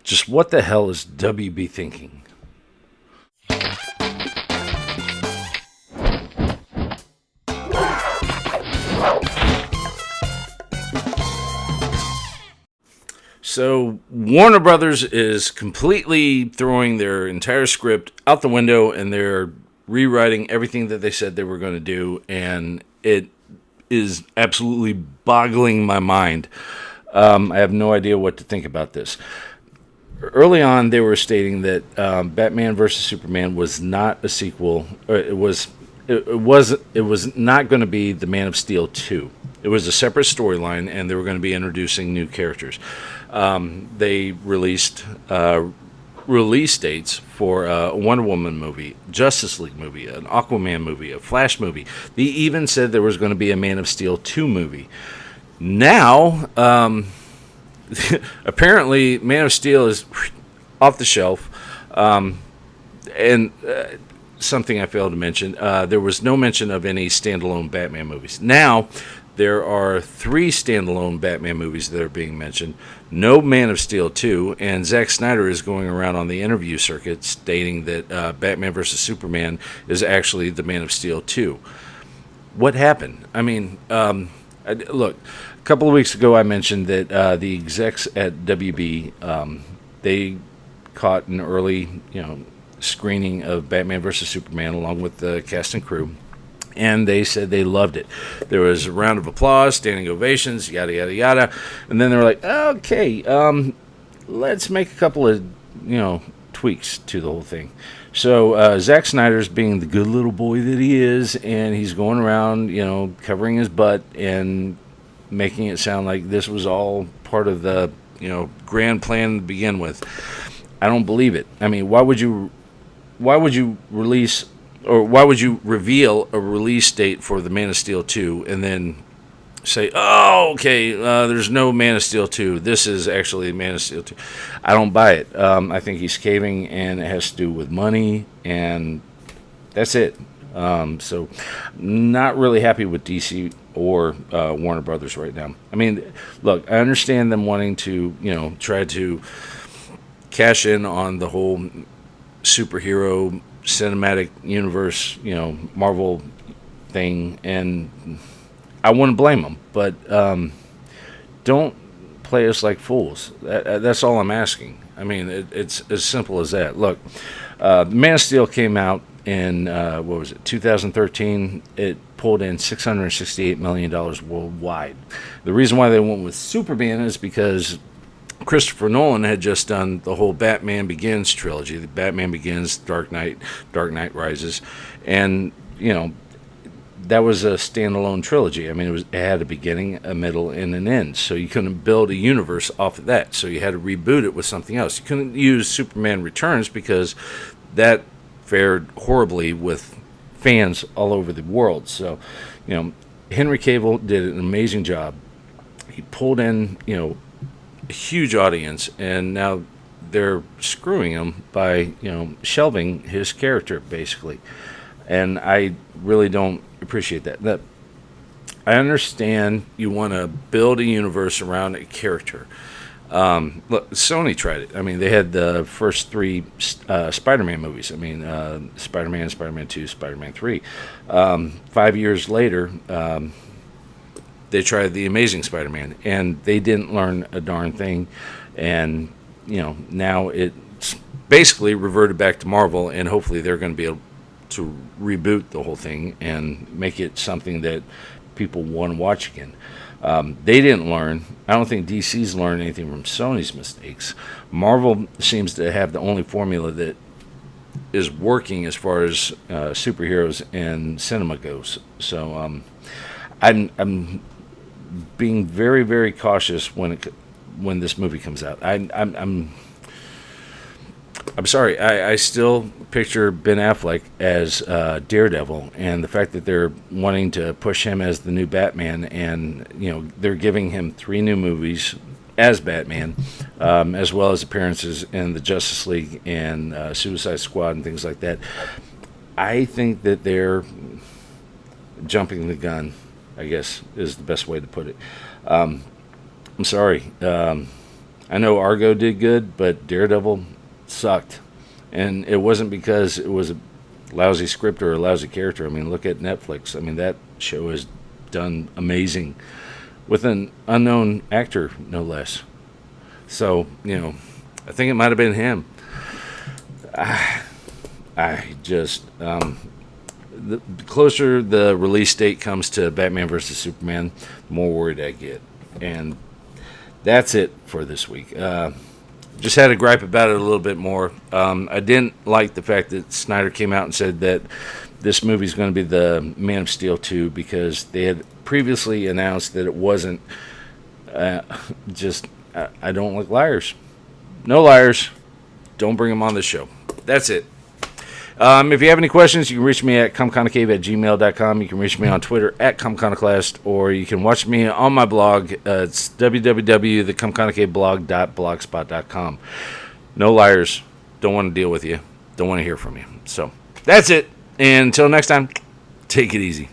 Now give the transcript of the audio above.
Just what the hell is WB thinking? So Warner Brothers is completely throwing their entire script out the window, and they're rewriting everything that they said they were going to do, and it is absolutely boggling my mind. I have no idea what to think about this. Early on, they were stating that Batman versus Superman was not a sequel. Or it was not going to be the Man of Steel 2. It was a separate storyline, and they were going to be introducing new characters. They released release dates for a Wonder Woman movie, Justice League movie, an Aquaman movie, a Flash movie. They even said there was going to be a Man of Steel 2 movie. Now, apparently, Man of Steel is off the shelf. And something I failed to mention, there was no mention of any standalone Batman movies. Now, there are 3 standalone Batman movies that are being mentioned. No Man of Steel 2, and Zack Snyder is going around on the interview circuit stating that Batman vs. Superman is actually the Man of Steel 2. What happened? I mean, look, a couple of weeks ago I mentioned that the execs at WB, they caught an early, screening of Batman vs. Superman along with the cast and crew. And they said they loved it. There was a round of applause, standing ovations, yada, yada, yada. And then they were like, okay, let's make a couple of, tweaks to the whole thing. So Zack Snyder's being the good little boy that he is, and he's going around, covering his butt and making it sound like this was all part of the, grand plan to begin with. I don't believe it. I mean, why would you release, or why would you reveal a release date for the Man of Steel 2 and then say, oh, okay, there's no Man of Steel 2. This is actually Man of Steel 2. I don't buy it. I think he's caving, and it has to do with money, and that's it. So, not really happy with DC or Warner Brothers right now. I mean, look, I understand them wanting to, try to cash in on the whole superhero cinematic universe, Marvel thing, and I wouldn't blame them. But don't play us like fools. That's all I'm asking. I mean, it's as simple as that. Look, Man of Steel came out in, 2013. It pulled in $668 million worldwide. The reason why they went with Superman is because Christopher Nolan had just done the whole Batman Begins trilogy, the Batman Begins, Dark Knight Rises, and that was a standalone trilogy. I mean, it had a beginning, a middle, and an end. So you couldn't build a universe off of that. So you had to reboot it with something else. You couldn't use Superman Returns because that fared horribly with fans all over the world. So, Henry Cavill did an amazing job. He pulled in, a huge audience, and now they're screwing him by shelving his character basically, and I really don't appreciate that. I understand you want to build a universe around a character. Look, Sony tried it. I mean, they had the first 3 Spider-Man movies. I mean, Spider-Man, Spider-Man 2, Spider-Man 3. 5 years later, they tried The Amazing Spider-Man, and they didn't learn a darn thing. And, now it's basically reverted back to Marvel, and hopefully they're going to be able to reboot the whole thing and make it something that people want to watch again. They didn't learn. I don't think DC's learned anything from Sony's mistakes. Marvel seems to have the only formula that is working as far as superheroes and cinema goes. So I'm being very, very cautious when this movie comes out. I'm sorry. I still picture Ben Affleck as Daredevil, and the fact that they're wanting to push him as the new Batman, and they're giving him 3 new movies as Batman, as well as appearances in the Justice League and Suicide Squad and things like that. I think that they're jumping the gun, I guess, is the best way to put it. I'm sorry. I know Argo did good, but Daredevil sucked. And it wasn't because it was a lousy script or a lousy character. I mean, look at Netflix. I mean, that show has done amazing with an unknown actor, no less. So, I think it might have been him. I just, the closer the release date comes to Batman vs. Superman, the more worried I get. And that's it for this week. Just had to gripe about it a little bit more. I didn't like the fact that Snyder came out and said that this movie is going to be the Man of Steel 2 because they had previously announced that it wasn't. I don't like liars. No liars. Don't bring them on the show. That's it. If you have any questions, you can reach me at comconocave@gmail.com. You can reach me on Twitter at Comconocalst, or you can watch me on my blog. It's www.thecomconocavblog.blogspot.com. No liars. Don't want to deal with you. Don't want to hear from you. So that's it. And until next time, take it easy.